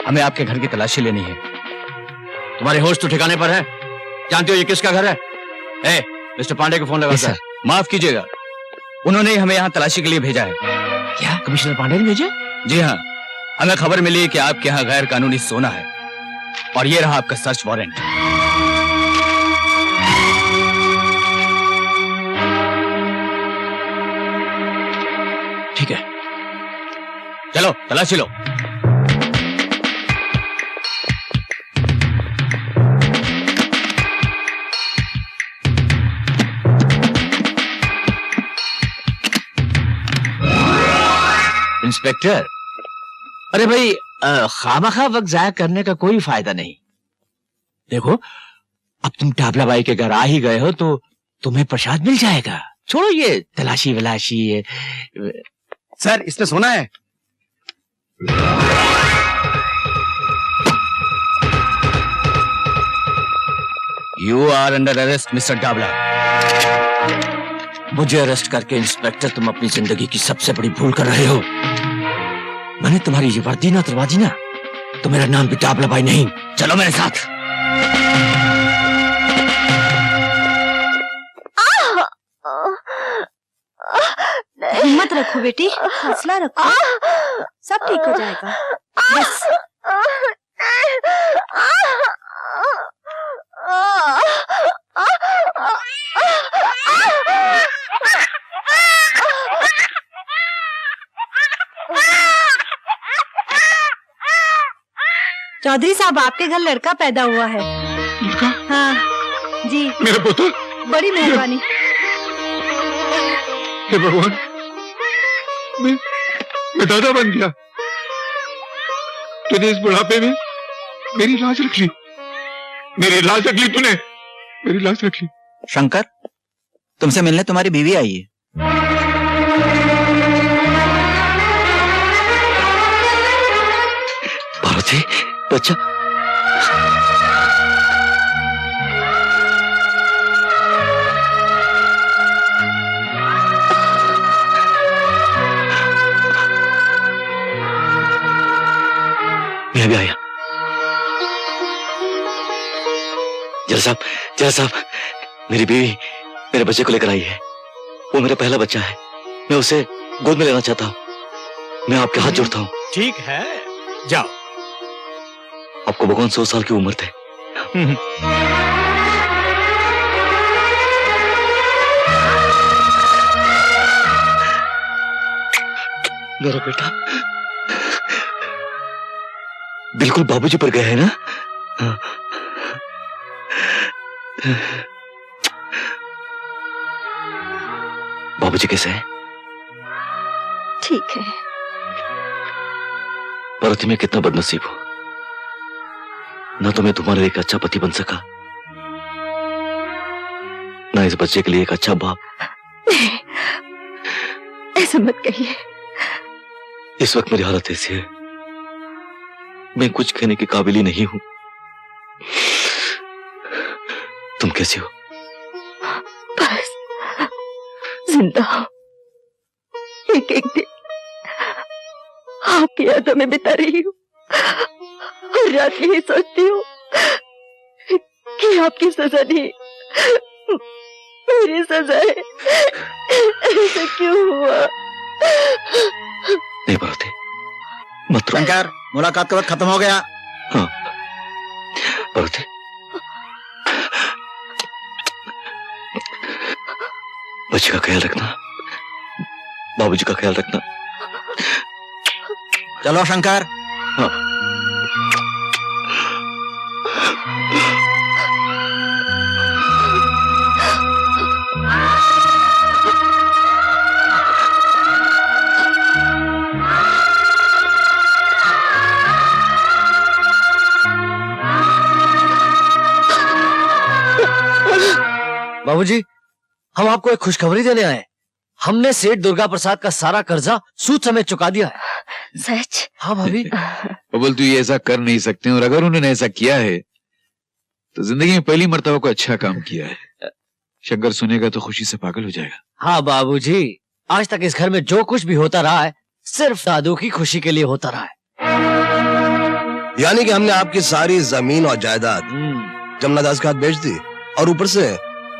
हमें आपके घर की तलाशी लेनी है। तुम्हारे होश तो ठिकाने पर है? जानते हो ये किसका घर है? मिस्टर पांडे को फोन लगा सर। माफ कीजिएगा, उन्होंने ही हमें यहाँ तलाशी के लिए भेजा है। क्या कमिश्नर पांडे ने भेजा? जी हाँ, हमें खबर मिली कि आपके यहाँ गैर कानूनी सोना है और ये रहा आपका सर्च वारंट। ठीक है, चलो तलाशी लो। इंस्पेक्टर, अरे भाई खामखा वक्त जाया करने का कोई फायदा नहीं। देखो, अब तुम टाबला बाई के घर आ ही गए हो तो तुम्हें प्रसाद मिल जाएगा। छोड़ो ये तलाशी वलाशी। सर, इसमें सोना है। You are under arrest mister टाबला। मुझे अरेस्ट करके इंस्पेक्टर तुम अपनी जिंदगी की सबसे बड़ी भूल कर रहे हो। मैंने तुम्हारी ये वर्दी ना उतरवा दी ना तो मेरा नाम भी टाबला भाई नहीं। चलो मेरे साथ। हिम्मत रखो बेटी, हौसला रखो, सब ठीक हो जाएगा। बस चौधरी साहब, आपके घर लड़का पैदा हुआ है। हाँ जी, मेरा पुत्र। बड़ी मेहरबानी। हे भगवान, मैं दादा बन गया। तूने इस बुढ़ापे में मेरी लाज रख ली। मेरी लाज रख ली तूने, मेरी लाज रख ली। शंकर, तुमसे मिलने तुम्हारी बीवी आई है। पार्वती, बच्चा। मैं भी आया। जरा साहब, मेरी बीवी मेरे बच्चे को लेकर आई है। वो मेरा पहला बच्चा है। मैं उसे गोद में लेना चाहता हूँ। मैं आपके हाथ जोड़ता हूँ। ठीक है, जाओ। आपको भगवान 100 साल की उम्र थे। मेरा बेटा बिल्कुल बाबूजी पर गया है ना? बाबूजी कैसे हैं? ठीक है। पार्वती, मैं कितना बदनसीब हूं। ना तो मैं तुम्हारे लिए एक अच्छा पति बन सका, ना इस बच्चे के लिए एक अच्छा बाप। ऐसा मत कहिए। इस वक्त मेरी हालत ऐसी है, मैं कुछ कहने के काबिल ही नहीं हूं। तुम कैसी हो? बस जिंदा हो। एक एक दिन आपकी यादों में बिता रही हूँ। हर रात यही सोचती हूँ कि आपकी सजा नहीं, मेरी सजा है। ऐसा क्यों हुआ? नहीं पार्वती, मत रो। शंकर, मुलाकात का वक्त खत्म हो गया। हाँ पार्वती, बच्चे का ख्याल रखना, बाबूजी का ख्याल रखना। चलो शंकर। हाँ। बाबूजी, हम आपको एक खुशखबरी देने आए। हमने सेठ दुर्गा प्रसाद का सारा कर्जा सूद समेत चुका दिया है। सच? हाँ भाभी। बबल, तू ये ऐसा कर नहीं सकते, और अगर उन्होंने ऐसा किया है तो जिंदगी में पहली मर्तबा को अच्छा काम किया है। शंकर सुनेगा तो खुशी से पागल हो जाएगा। हाँ बाबूजी, आज तक इस घर में जो कुछ भी होता रहा है सिर्फ दादू की खुशी के लिए होता रहा है। यानी कि हमने आपकी सारी जमीन और जायदाद जमुना दास के हाथ बेच दी और ऊपर से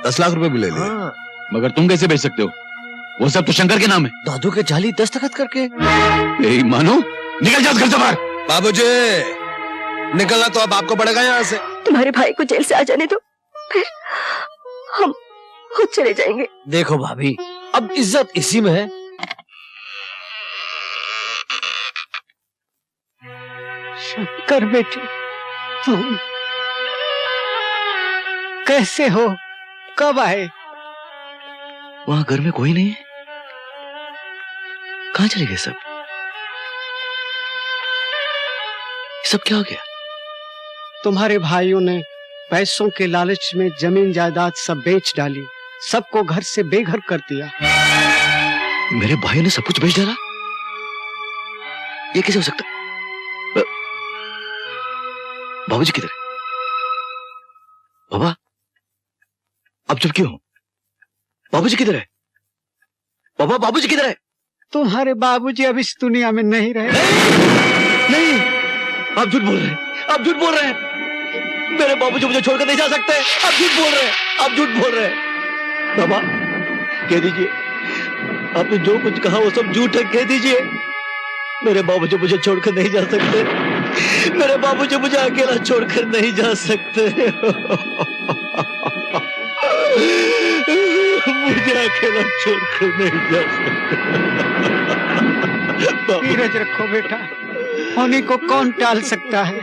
10 लाख रुपए भी ले लिए। हाँ, मगर तुम कैसे बेच सकते हो? वो सब तो शंकर के नाम है। दादू के जाली दस्तखत करके। यही मानो, निकल जाओ घर से बाहर। बाबूजी, निकलना तो अब आपको पड़ेगा यहाँ से। तुम्हारे भाई को जेल से आ जाने दो, फिर हम खुद चले जाएंगे। देखो भाभी, अब इज्जत इसी में है। शंकर बेटे, तुम कैसे हो? कब आए? वहां घर में कोई नहीं है। कहां चले गए सब? सब क्या हो गया? तुम्हारे भाइयों ने पैसों के लालच में जमीन जायदाद सब बेच डाली, सबको घर से बेघर कर दिया। मेरे भाइयों ने सब कुछ बेच डाला? ये कैसे हो सकता? बाबूजी किधर है? बाबा, अब चुप क्यों हो? बाबूजी किधर है? बाबा, बाबूजी किधर है? तुम्हारे बाबूजी अब इस दुनिया में नहीं रहे। नहीं, आप झूठ बोल रहे हैं। आप झूठ बोल रहे हैं। मेरे बाबूजी मुझे छोड़कर नहीं जा सकते। आप झूठ बोल रहे हैं। आप झूठ बोल रहे हैं। बाबा, कह दीजिए, आपने जो कुछ कहा वो सब झूठ है। कह दीजिए, मेरे बाबूजी मुझे छोड़कर नहीं जा सकते। मेरे बाबूजी मुझे अकेला छोड़कर नहीं जा सकते। मुझे अकेला छोड़कर नहीं जा सकते। धीरज रखो बेटा, होने को कौन टाल सकता है?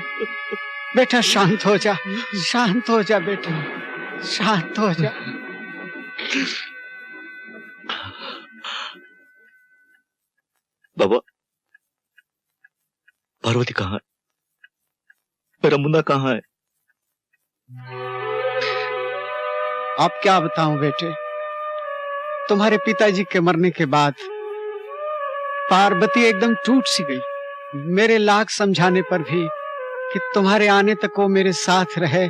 बेटा शांत हो जा, शांत हो जा बेटा, शांत हो जा। बाबा, पार्वती कहाँ है? मेरा मुन्ना कहाँ है? आप क्या बताऊं बेटे, तुम्हारे पिताजी के मरने के बाद पार्वती एकदम टूट सी गई। मेरे लाख समझाने पर भी कि तुम्हारे आने तक वो मेरे साथ रहे,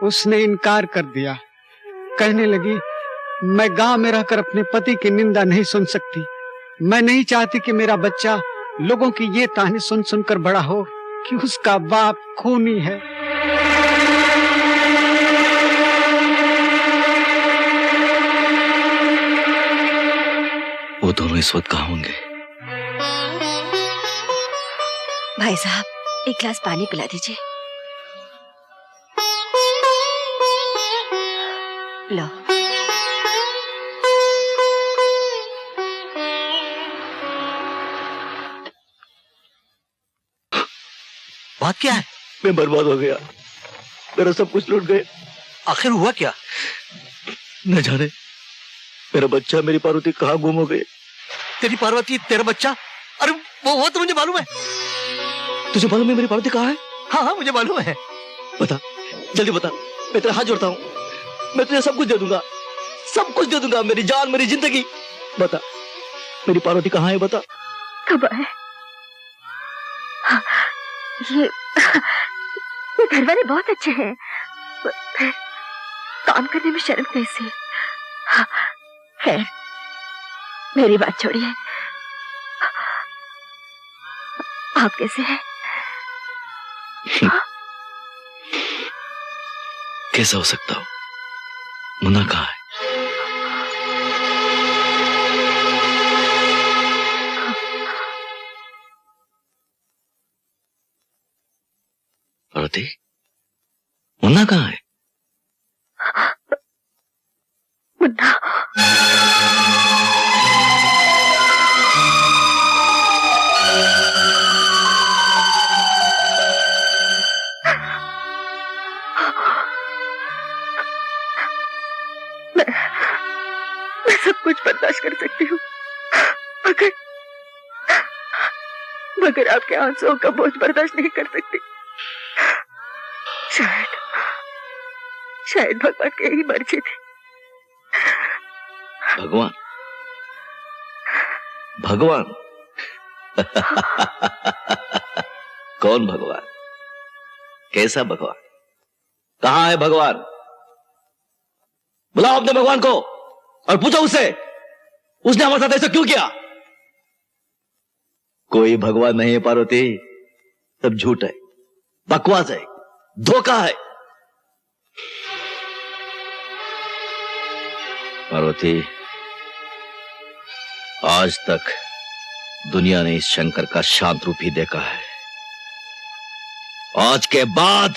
उसने इनकार कर दिया। कहने लगी, मैं गांव में रहकर अपने पति की निंदा नहीं सुन सकती। मैं नहीं चाहती कि मेरा बच्चा लोगों की ये ताने सुन सुनकर बड़ा हो कि उसका बाप खूनी है। वो दोनों इस वक्त कहाँ होंगे? भाई साहब, एक गिलास पानी पिला दीजिए। लो। बात क्या है? मैं बर्बाद हो गया। मेरा सब कुछ लूट गए। आखिर हुआ क्या? न जाने मेरा बच्चा, मेरी पार्वती कहाँ गुम हो गई। तेरी पार्वती, तेरा बच्चा? अरे वो तो मुझे मालूम है। तुझे मालूम है मेरी पार्वती कहाँ है? हाँ हाँ, मुझे मालूम है। बता, जल्दी बता। मैं तेरा हाथ जोड़ता हूँ। मैं तुझे सब कुछ दे दूंगा, सब कुछ दे दूंगा। मेरी जान, मेरी जिंदगी। बता, मेरी पार्वती कहाँ है? बता। कब आए? ये घर वाले बहुत अच्छे हैं, फिर काम करने में शर्म कैसे? खैर, मेरी बात छोड़िए। आप कैसे हैं? कैसा हो सकता हूँ? मुन्ना कहाँ है? पार्वती, मुन्ना कहाँ है? मुन्ना, मैं सब कुछ बर्दाश्त कर सकती हूँ, मगर आपके आंसुओं का बोझ बर्दाश्त नहीं कर सकती। शायद भगवान की यही मर्जी थी। भगवान? भगवान? कौन भगवान? कैसा भगवान? कहाँ है भगवान? बुलाओ अपने भगवान को और पूछो उससे, उसने हमारे साथ ऐसा क्यों किया? कोई भगवान नहीं है पार्वती, सब झूठ है, बकवास है, धोखा है। पार्वती, आज तक दुनिया ने इस शंकर का शांत रूप ही देखा है। आज के बाद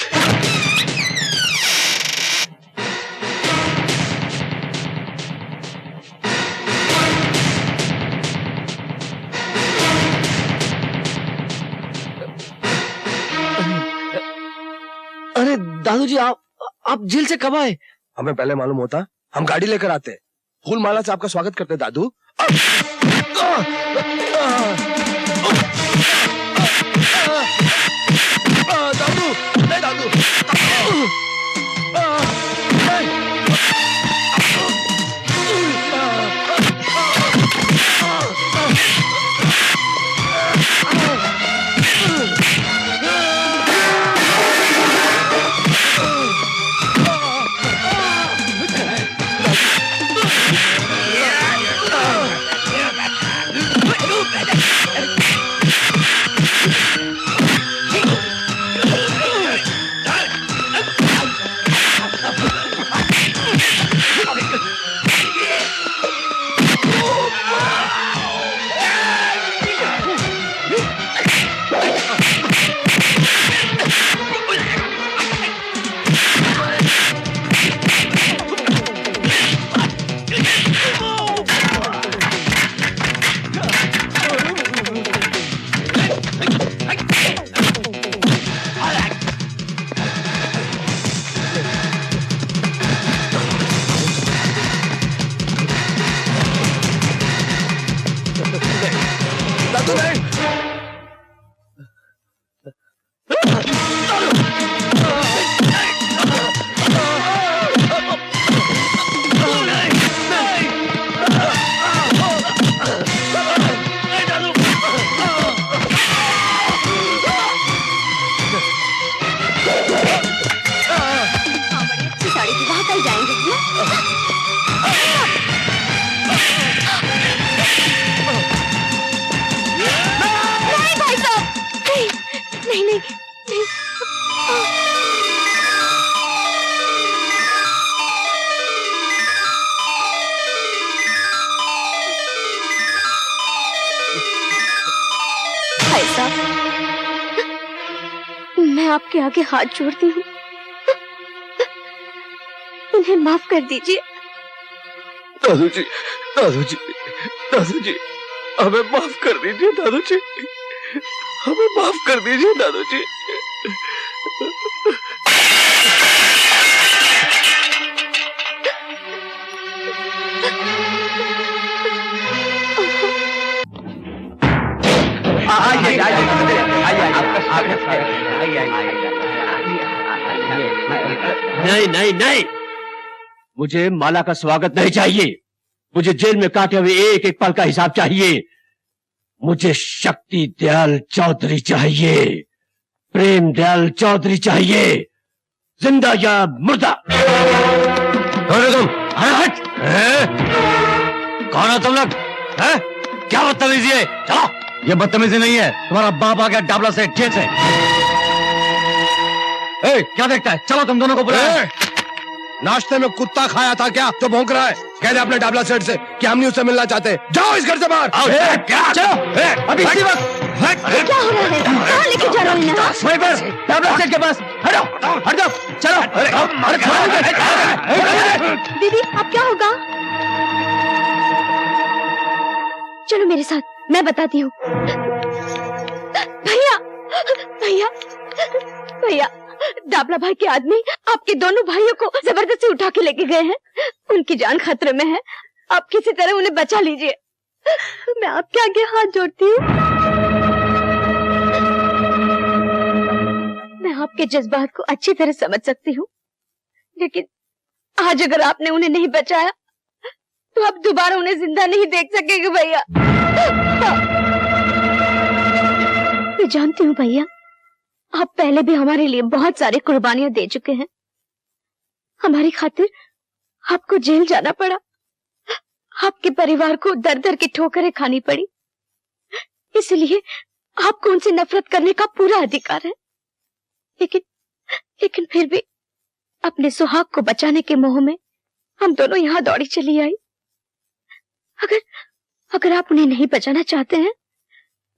अरे दादू जी, आप जेल से कब आए? हमें पहले मालूम होता हम गाड़ी लेकर आते, फूल माला से आपका स्वागत करते दादू। दादू नहीं, दादू मैं आपके आगे हाथ जोड़ती हूँ, इन्हें माफ कर दीजिए। दादू जी, दादू जी, दादू जी, हमें माफ कर दीजिए दादू जी, हमें माफ कर दीजिए दादू जी। नहीं नहीं नहीं, मुझे माला का स्वागत नहीं चाहिए। मुझे जेल में काटे हुए एक एक पल का हिसाब चाहिए। मुझे शक्ति दयाल चौधरी चाहिए, प्रेम दयाल चौधरी चाहिए, जिंदा या मुर्दा। कौन हो तुम? हट! कौन हो तुम लोग? क्या बदतमीजी है? चलो। ये बदतमीजी नहीं है, तुम्हारा बाप आ गया डाबला से जेल से। क्या देखता है? चलो तुम दोनों को बुलाओ। नाश्ते में कुत्ता खाया था क्या जो भौंक रहा है? कह दे अपने डाबला सेठ से कि हम नहीं उससे मिलना चाहते। जाओ इस घर से बाहर। चलो अभी इसी वक्त। क्या हो रहा है? कहाँ लेके जा रहे हैं? वहीं पर डाबला सेठ के पास। हटो हट जाओ। चलो। दीदी, अब क्या होगा? चलो मेरे साथ, मैं बताती हूँ। भैया भैया भैया, डाबला भाई के आदमी आपके दोनों भाइयों को जबरदस्ती उठा के लेके गए हैं। उनकी जान खतरे में है, आप किसी तरह उन्हें बचा लीजिए। मैं आपके आगे हाथ जोड़ती हूँ। मैं आपके जज्बात को अच्छी तरह समझ सकती हूँ, लेकिन आज अगर आपने उन्हें नहीं बचाया तो आप दोबारा उन्हें जिंदा नहीं देख सकेंगे भैया। मैं जानती हूँ भैया, आप पहले भी हमारे लिए बहुत सारी कुर्बानियां दे चुके हैं। हमारी खातिर आपको जेल जाना पड़ा, आपके परिवार को दर दर की ठोकरें खानी पड़ी, इसलिए आपको उनसे नफरत करने का पूरा अधिकार है। लेकिन फिर भी अपने सुहाग को बचाने के मोह में हम दोनों यहाँ दौड़ी चली आई। अगर आप उन्हें नहीं बचाना चाहते हैं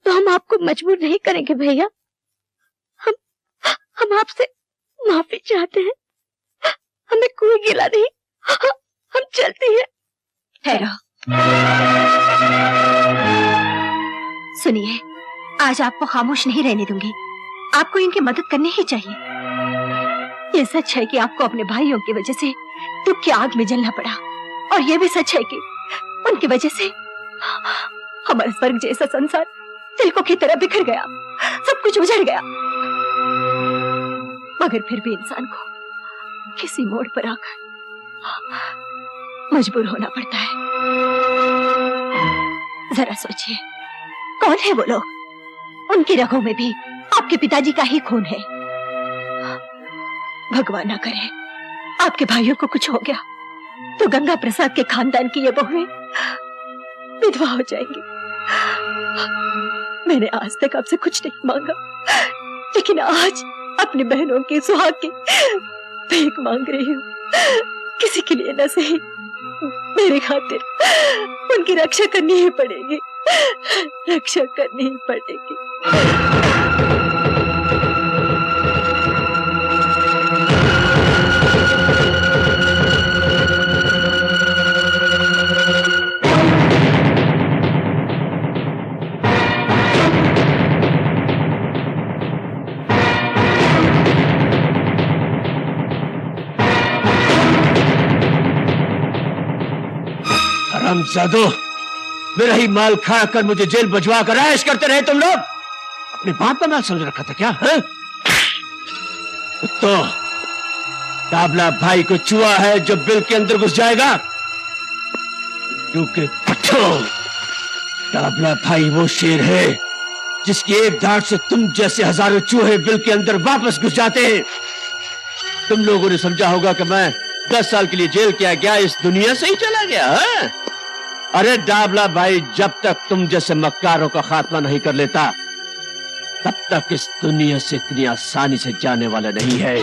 तो हम आपको मजबूर नहीं करेंगे भैया। हम आपसे माफी चाहते हैं, हमें कोई गिला नहीं। हम चलती हैं। ठहरो, सुनिए, आज आपको खामोश नहीं रहने दूंगी। आपको इनकी मदद करनी ही चाहिए। ये सच है कि आपको अपने भाइयों की वजह से दुख की आग में जलना पड़ा, और ये भी सच है कि उनकी वजह से हमारा स्वर्ग जैसा संसार तिलकों की तरह बिखर गया, सब कुछ उजड़ गया। मगर फिर भी इंसान को किसी मोड़ पर आकर मजबूर होना पड़ता है। जरा सोचिए, कौन है वो लोग? उनकी रगों में भी आपके पिताजी का ही खून है। भगवान ना करे आपके भाइयों को कुछ हो गया तो गंगा प्रसाद के खानदान की ये बहुएं विधवा हो जाएंगी। मैंने आज तक आपसे कुछ नहीं मांगा, लेकिन आज अपनी बहनों की सुहाग की भीख मांग रही हूँ। किसी के लिए न सही, मेरे खातिर उनकी रक्षा करनी ही पड़ेगी, रक्षा करनी ही पड़ेगी। हरामजादो, मेरा ही माल खाकर मुझे जेल भिजवा कर ऐश करते रहे तुम लोग। अपने बाप का माल समझ रखा था क्या? तो टाबला भाई को चूहा है जो बिल के अंदर घुस जाएगा। क्योंकि टाबला भाई वो शेर है जिसकी एक धाड़ से तुम जैसे हजारों चूहे बिल के अंदर वापस घुस जाते हैं। तुम लोगों ने समझा होगा कि मैं 10 साल के लिए जेल किया गया, इस दुनिया से ही चला गया है? अरे डाबला भाई, जब तक तुम जैसे मक्कारों का खात्मा नहीं कर लेता तब तक इस दुनिया से इतनी आसानी से जाने वाला नहीं है।